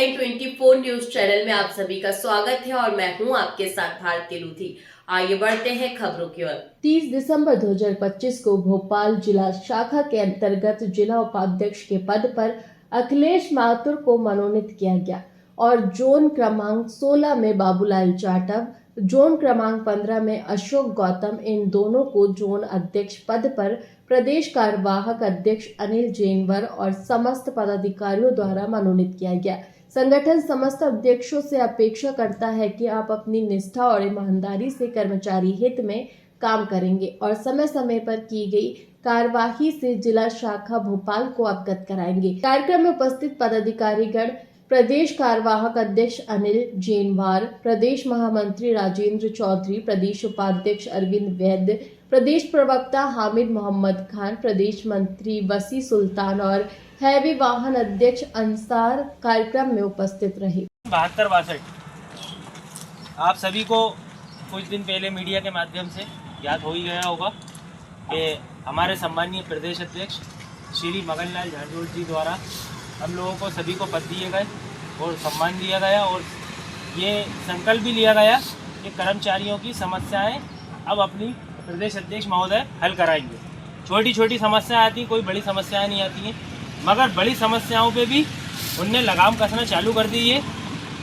Line 24 news channel में आप सभी का स्वागत है और मैं हूं आपके साथ भारती लूथी। आइए बढ़ते हैं खबरों की ओर। 30 दिसंबर 2025 को भोपाल जिला शाखा के अंतर्गत जिला उपाध्यक्ष के पद पर अखिलेश माथुर को मनोनीत किया गया और जोन क्रमांक 16 में बाबूलाल जाटव, जोन क्रमांक 15 में अशोक गौतम, इन दोनों को जोन अध्यक्ष पद पर प्रदेश कार्यवाहक अध्यक्ष अनिल जैनवर और समस्त पदाधिकारियों द्वारा मनोनीत किया गया। संगठन समस्त अध्यक्षों से अपेक्षा करता है कि आप अपनी निष्ठा और ईमानदारी से कर्मचारी हित में काम करेंगे और समय समय पर की गई कार्यवाही से जिला शाखा भोपाल को अवगत कराएंगे। कार्यक्रम में उपस्थित पदाधिकारीगण प्रदेश कार्यवाहक अध्यक्ष अनिल जैनवार, प्रदेश महामंत्री राजेंद्र चौधरी, प्रदेश उपाध्यक्ष अरविंद वैद्य, प्रदेश प्रवक्ता हामिद मोहम्मद खान, प्रदेश मंत्री वसी सुल्तान और हैवी वाहन अध्यक्ष अंसार कार्यक्रम में उपस्थित रहे। 72-62 आप सभी को कुछ दिन पहले मीडिया के माध्यम से याद हो ही गया होगा कि हमारे सम्मानीय प्रदेश अध्यक्ष श्री मगनलाल झांझोड़ जी द्वारा हम लोगों को सभी को पद दिए गए और सम्मान दिया गया और ये संकल्प भी लिया गया कि कर्मचारियों की समस्याएं अब अपनी प्रदेश अध्यक्ष महोदय हल कराएंगे। छोटी छोटी समस्याएं आती, कोई बड़ी समस्याएं नहीं आती हैं, मगर बड़ी समस्याओं पे भी उनने लगाम कसना चालू कर दी है,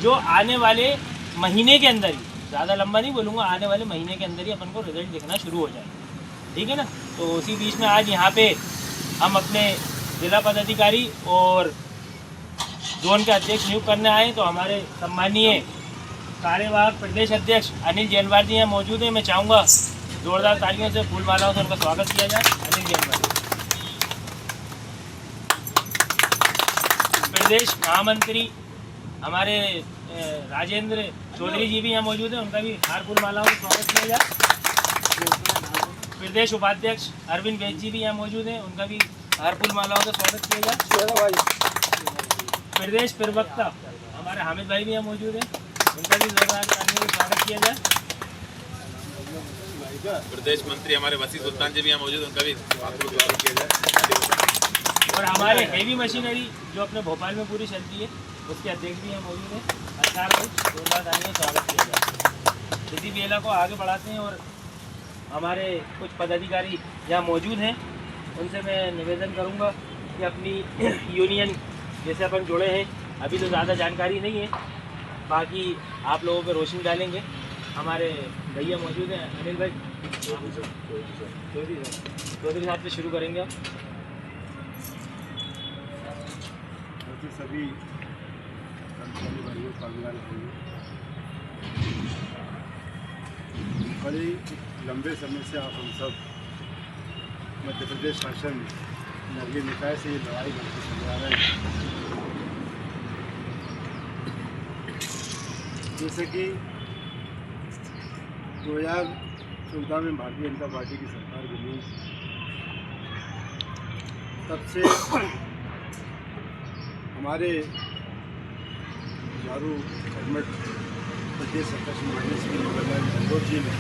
जो आने वाले महीने के अंदर ही, ज़्यादा लंबा नहीं बोलूँगा, आने वाले महीने के अंदर ही अपन को रिजल्ट दिखना शुरू हो जाए। ठीक है ना। तो उसी बीच में आज यहाँ पे हम अपने जिला पदाधिकारी और जोन के अध्यक्ष नियुक्त करने आए, तो हमारे सम्मानीय कार्यवाहक प्रदेश अध्यक्ष अनिल जैनवार जी यहाँ मौजूद हैं। मैं चाहूँगा जोरदार तालियों से, फूल मालाओं से उनका स्वागत किया जाए। अनिल जैनवार प्रदेश महामंत्री हमारे राजेंद्र चौधरी जी भी यहाँ मौजूद हैं, उनका भी हार फूल मालाओं से स्वागत किया जाए। प्रदेश उपाध्यक्ष अरविंद वैद्य जी भी यहाँ मौजूद हैं, उनका भी हार फूल मालाओं से स्वागत किया जाए। प्रदेश प्रवक्ता हमारे हामिद भाई भी यहाँ मौजूद हैं, उनका भी जोरदार तालियों से स्वागत किया जाए। प्रदेश मंत्री हमारे वसी सुल्तान जी भी यहाँ मौजूद, उनका भी स्वागत किया जाए। और हमारे हेवी मशीनरी जो अपने भोपाल में पूरी चलती है, उसके अध्यक्ष भी यहाँ मौजूद हैं, अंसार भाई, जोरदार तालियों से स्वागत किया जाए। इसी बेला को आगे बढ़ाते हैं और हमारे कुछ पदाधिकारी यहाँ मौजूद हैं, उनसे मैं निवेदन करूँगा कि अपनी यूनियन जैसे अपन जुड़े हैं, अभी तो ज़्यादा जानकारी नहीं है, बाकी आप लोगों पे रोशनी डालेंगे। हमारे भैया मौजूद हैं, अनिल भाई चौधरी साहब से शुरू करेंगे। आप सभी कर्मचारी भाइयों, कामगार भाइयों, बड़े लंबे समय से आप हम सब मध्य प्रदेश शासन नगरीय निकाय से ये लड़ाई लड़ते चले आ रहे हैं। जैसे कि 2014 में भारतीय जनता पार्टी की सरकार बनी, तब से हमारे झारू कैबिनेट प्रदेश अध्यक्ष माननीय श्री मगनलाल झांझोड़ जी ने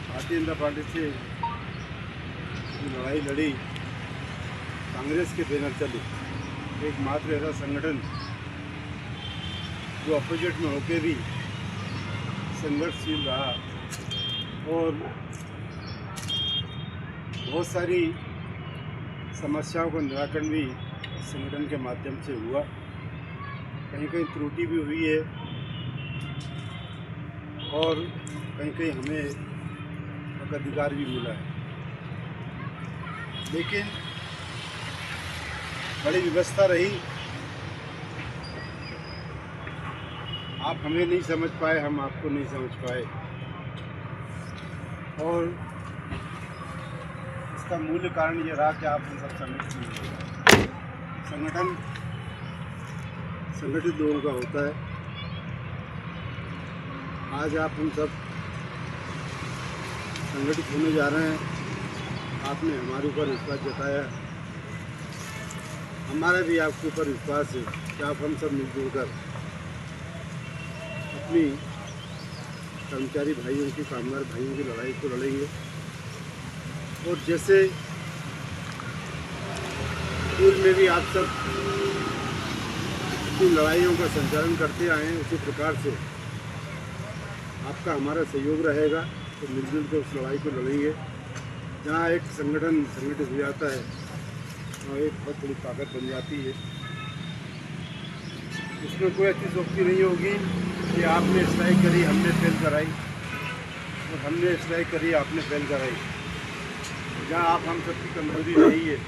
भारतीय जनता पार्टी से लड़ाई लड़ी, कांग्रेस के बैनर चली, एकमात्र ऐसा संगठन जो अपोजिट में होकर भी संघर्षशील रहा और बहुत सारी समस्याओं का निराकरण भी संगठन के माध्यम से हुआ। कहीं कहीं त्रुटि भी हुई है और कहीं कहीं हमें अधिकार भी मिला है, लेकिन बड़ी व्यवस्था रही। आप हमें नहीं समझ पाए, हम आपको नहीं समझ पाए, और इसका मूल कारण ये रहा कि आप हम सब समझ नहीं। संगठन संगठित लोगों का होता है। आज आप हम सब संगठित होने जा रहे हैं, आपने हमारे ऊपर विश्वास जताया, हमारा भी आपके ऊपर विश्वास है कि आप हम सब मिलजुल कर अपनी कर्मचारी भाइयों की, कामगार भाइयों की लड़ाई को लड़ेंगे। और जैसे स्कूल में भी आप सब अपनी लड़ाइयों का संचालन करते आए हैं, उसी प्रकार से आपका हमारा सहयोग रहेगा। तो मिलजुल कर उस लड़ाई को लड़ेंगे। जहाँ एक संगठन संगठित हो जाता है वहाँ एक बहुत बड़ी ताकत बन जाती है। इसमें कोई ऐसी सोचती नहीं होगी कि आपने स्ट्राइक करी हमने फेल कराई और हमने स्ट्राइक करी आपने फेल कराई। जहाँ आप हम सबकी कमजोरी रही है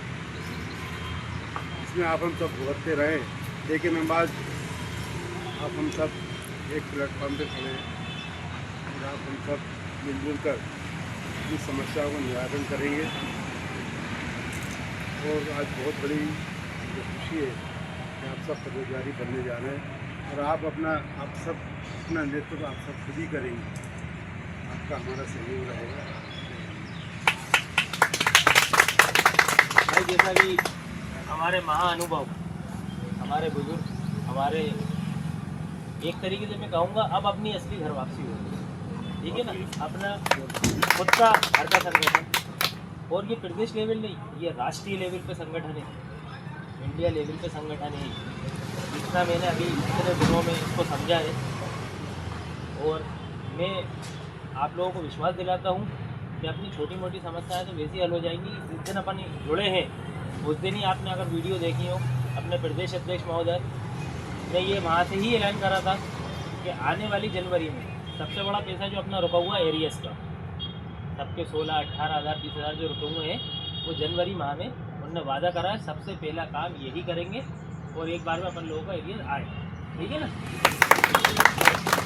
इसमें आप हम सब भुगतते रहे। लेकिन हम आज आप हम सब एक प्लेटफॉर्म पे खड़े हैं और आप हम सब मिलजुल कर इस समस्याओं का निराकरण करेंगे। और आज बहुत बड़ी खुशी है कि आप सब पदाधिकारी बनने जा रहे हैं और आप सब अपना नेतृत्व आप सब खुद ही करेंगे। आपका हमारा सहयोग रहेगा। भाई जैसा कि हमारे महाअनुभव, हमारे बुजुर्ग, हमारे एक तरीके से मैं कहूँगा अब अपनी असली घर वापसी हो, ठीक है ना। अपना खुद का घर का संगठन, और ये प्रदेश लेवल नहीं, ये राष्ट्रीय लेवल पे संगठन है, इंडिया लेवल पे संगठन है। जितना मैंने अभी इतने दिनों में इसको समझा है, और मैं आप लोगों को विश्वास दिलाता हूँ कि अपनी छोटी मोटी समस्याएं तो वैसे ही हल हो जाएंगी। जिस दिन अपन जुड़े हैं उस दिन ही आपने अगर वीडियो देखी हो अपने प्रदेश अध्यक्ष महोदय ने ये वहाँ से ही ऐलान करा था कि आने वाली जनवरी में सबसे बड़ा पैसा जो अपना रुका हुआ एरियस का, सबके 16-18 हज़ार 20 हज़ार जो रुके हुए हैं वो जनवरी माह में उन्होंने वादा करा है सबसे पहला काम यही करेंगे और एक बार में अपन लोगों का एरियस आए, ठीक है ना।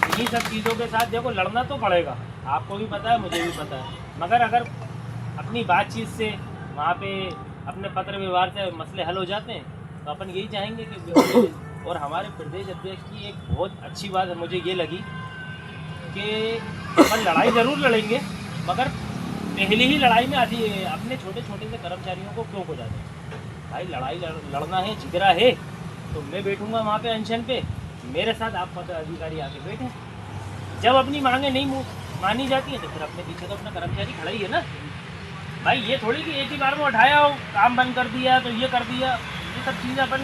इन्हीं सब चीज़ों के साथ देखो लड़ना तो पड़ेगा, आपको भी पता है मुझे भी पता है, मगर अगर अपनी बातचीत से वहाँ पे अपने पत्र व्यवहार से मसले हल हो जाते हैं तो अपन यही चाहेंगे कि और हमारे प्रदेश अध्यक्ष की एक बहुत अच्छी बात मुझे ये लगी कि अपन लड़ाई ज़रूर लड़ेंगे मगर पहली ही लड़ाई में आधी अपने छोटे छोटे से कर्मचारियों को क्यों हो जाते हैं। भाई लड़ाई लड़ना है, जिगरा है, तो मैं बैठूंगा वहाँ पे अनशन पे, मेरे साथ आप पदाधिकारी आके बैठे। जब अपनी मांगे नहीं मानी जाती हैं तो फिर अपने पीछे तो अपना कर्मचारी खड़ा ही है ना भाई। ये थोड़ी कि एक ही बार में उठाया हो, काम बंद कर दिया तो ये कर दिया, ये सब चीज़ें अपन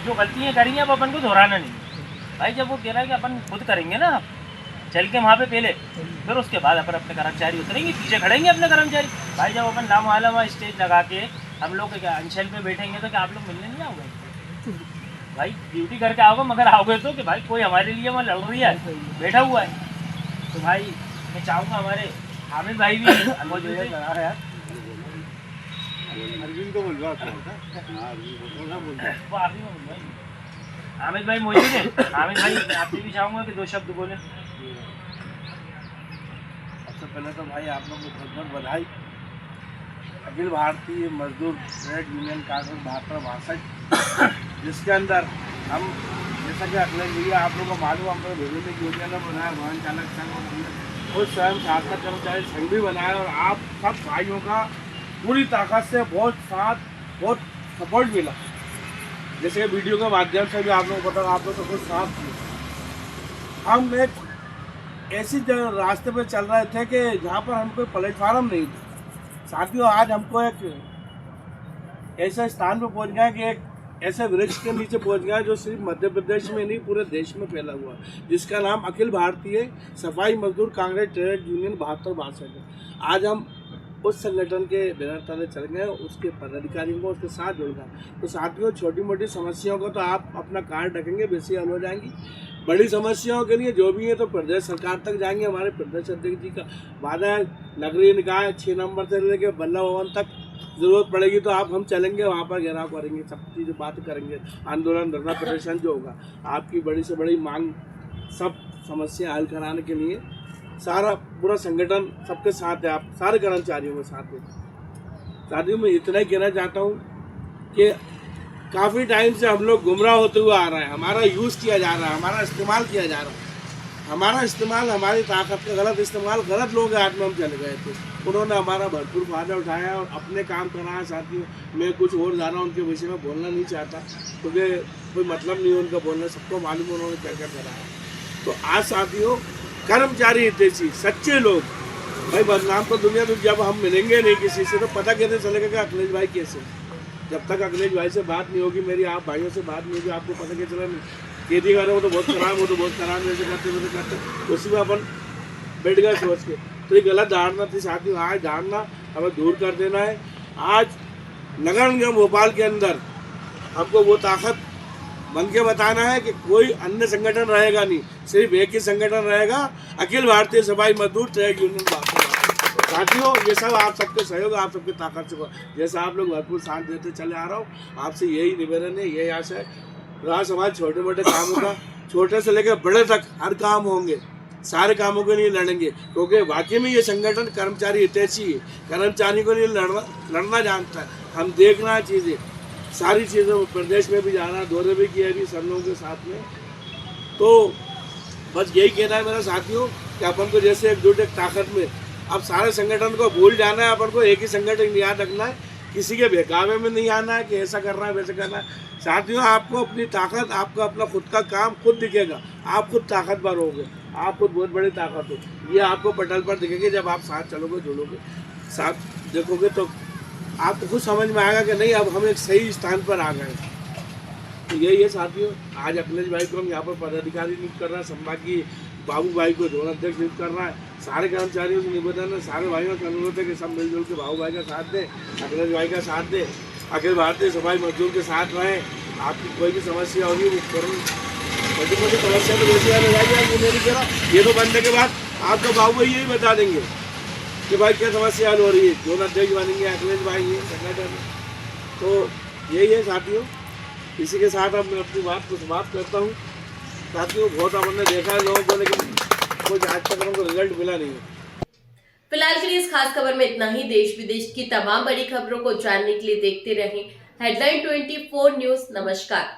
जो गलतियाँ करी हैं अब अपन को दोहराना नहीं भाई। जब वो कह रहा है कि अपन खुद करेंगे ना चल के वहाँ पे पहले, फिर उसके बाद अपन अपने कर्मचारी उतरेंगे, पीछे खड़ेंगे अपने कर्मचारी। भाई जब अपन नाम स्टेज लगा के हम लोग क्या अनशन पे बैठेंगे तो क्या आप लोग मिलने नहीं आओगे भाई? ड्यूटी करके आओगे मगर आओगे तो कि भाई कोई हमारे लिए वहाँ लड़ रही है, बैठा हुआ है। तो भाई मैं चाहूँगा हमारे हामिद भाई भी मौजूद है। अरविंद को बोलवा हामिद भाई मौजूद है। हामिद भाई आपसे भी चाहूँगा कि 2 शब्द बोले। सबसे पहले तो भाई आप लोग को बहुत बहुत बधाई। अखिल भारतीय मजदूर ट्रेड यूनियन कांग्रेस 72-62 जिसके अंदर हम जैसा कि अखिलेश भैया आप लोगों को मालूम हम लोग विभिन्न यूनियन बनाया, वाहन चालक संघ और खुद स्वयं शासक कर्मचारी संघ भी बनाया और आप सब भाइयों का पूरी ताकत से बहुत सपोर्ट मिला। जैसे वीडियो के माध्यम से भी आप लोगों को पता, आप लोग तो खुद साथ थे। हम एक ऐसी रास्ते पे चल रहे थे कि जहाँ पर हमको प्लेटफार्म नहीं था। साथियों आज हमको एक ऐसे स्थान पे पहुँच गया कि एक ऐसे वृक्ष के नीचे पहुँच गया जो सिर्फ मध्य प्रदेश में नहीं पूरे देश में फैला हुआ है, जिसका नाम अखिल भारतीय सफाई मजदूर कांग्रेस ट्रेड यूनियन 72-62 है। आज हम उस संगठन के बैनर तले चल गए, उसके पदाधिकारियों को उसके साथ जुड़ गए। तो साथियों छोटी मोटी समस्याओं को तो आप अपना कार्ड रखेंगे वैसे हल हो जाएंगी। बड़ी समस्याओं के लिए जो भी है तो प्रदेश सरकार तक जाएंगे। हमारे प्रदेश अध्यक्ष जी का वादा है, नगरीय निकाय 6 नंबर से लेकर बल्ला भवन तक जरूरत पड़ेगी तो हम चलेंगे, वहाँ पर घेराव करेंगे, सब चीज़ें बात करेंगे, आंदोलन धरना प्रदर्शन जो होगा। आपकी बड़ी से बड़ी मांग सब समस्या हल कराने के लिए सारा पूरा संगठन सबके साथ है, आप सारे कर्मचारियों के साथ है। साथियों मैं इतना ही कहना चाहता हूँ कि काफ़ी टाइम से हम लोग गुमराह होते हुए आ रहे हैं, हमारा यूज़ किया जा रहा है, हमारा इस्तेमाल किया जा रहा है। हमारा इस्तेमाल, हमारी ताकत का गलत इस्तेमाल गलत लोगों के हाथ में हम चले गए थे। उन्होंने हमारा भरपूर फायदा उठाया और अपने काम कराया। साथियों मैं कुछ और ज़्यादा उनके विषय में बोलना नहीं चाहता क्योंकि कोई मतलब नहीं है उनका बोलना, सबको मालूम है उन्होंने क्या क्या कराया। तो आज साथियों कर्मचारी हितैषी सच्चे लोग, भाई बदनाम तो दुनिया में जब हम मिलेंगे नहीं किसी से तो पता कैसे चलेगा कि अखिलेश भाई कैसे। जब तक अखिलेश भाई से बात नहीं होगी, मेरी आप भाइयों से बात नहीं होगी, आपको पता क्या चला खेती कर रहे हो तो बहुत खराब हो, तो बहुत खराब, जैसे करते वैसे करते, उसी में अपन बैठ गए सोच के। तो ये गलत धारणा थी साथियों, आज धारणा हमें दूर कर देना है। आज नगर निगम भोपाल के अंदर हमको वो ताकत बन के बताना है कि कोई अन्य संगठन रहेगा नहीं, सिर्फ एक ही संगठन रहेगा, अखिल भारतीय सफाई मजदूर ट्रेड यूनियन। साथियों, ये सब आप सबके सहयोग, आप सबके ताकत से, जैसा आप लोग भरपूर साथ देते चले आ रहा हूँ, आपसे यही निवेदन है, यही आशा है। राज समाज छोटे मोटे कामों का, छोटे से लेकर बड़े तक हर काम होंगे, सारे कामों के लिए लड़ेंगे, क्योंकि वाकई में ये संगठन कर्मचारी हितैषी है, कर्मचारी को लिए लड़ना जानता है। हम देखना है चीज़ें, सारी चीज़ों, प्रदेश में भी जाना, दौरे भी किए अभी सब लोगों के साथ में। तो बस यही कहना है मेरा साथियों कि अपन को जैसे एकजुट एक ताकत में, अब सारे संगठन को भूल जाना है, अपन को एक ही संगठन याद रखना है, किसी के बहकावे में नहीं आना है कि ऐसा करना है वैसे करना है। साथियों, आपको अपनी ताकत, आपका अपना खुद का काम खुद दिखेगा, आप खुद ताकतवर होंगे, आप खुद बहुत बड़ी ताकत हो, ये आपको पटल पर दिखेगी। जब आप साथ चलोगे, जुड़ोगे, साथ देखोगे तो आपको खुद समझ में आएगा कि नहीं, अब हम एक सही स्थान पर आ गए। तो यही है साथियों, आज अखिलेश भाई को हम यहाँ पर पदाधिकारी नियुक्त कर रहे हैं, संभागीय बाबू भाई को जोन अध्यक्ष नियुक्त कर रहा है। सारे कर्मचारियों से निवेदन है, सारे भाइयों का अनुरोध है कि सब मिलजुल के बाबू भाई का साथ दें, अखिलेश भाई का साथ दें, अखिल भारतीय सफाई मजदूर के साथ रहें। आपकी कोई भी समस्या होगी, छोटी मोटी समस्या तो वैसे हल हो जाएगी, मेरी तरह ये तो बनने के बाद आपका बाबू भाई यही बता देंगे कि भाई क्या समस्या हल हो रही है, जोन अध्यक्ष बनेंगे अखिलेश भाई ये संगठन। तो यही है साथियों, इसी के साथ अब मैं अपनी बात को समाप्त करता हूँ। साथियों, बहुत हमने देखा है लोगों को, लेकिन कुछ आज तक हमको रिजल्ट मिला नहीं है। फिलहाल के लिए इस खास खबर में इतना ही। देश विदेश की तमाम बड़ी खबरों को जानने के लिए देखते रहें हेडलाइन 24 न्यूज। नमस्कार।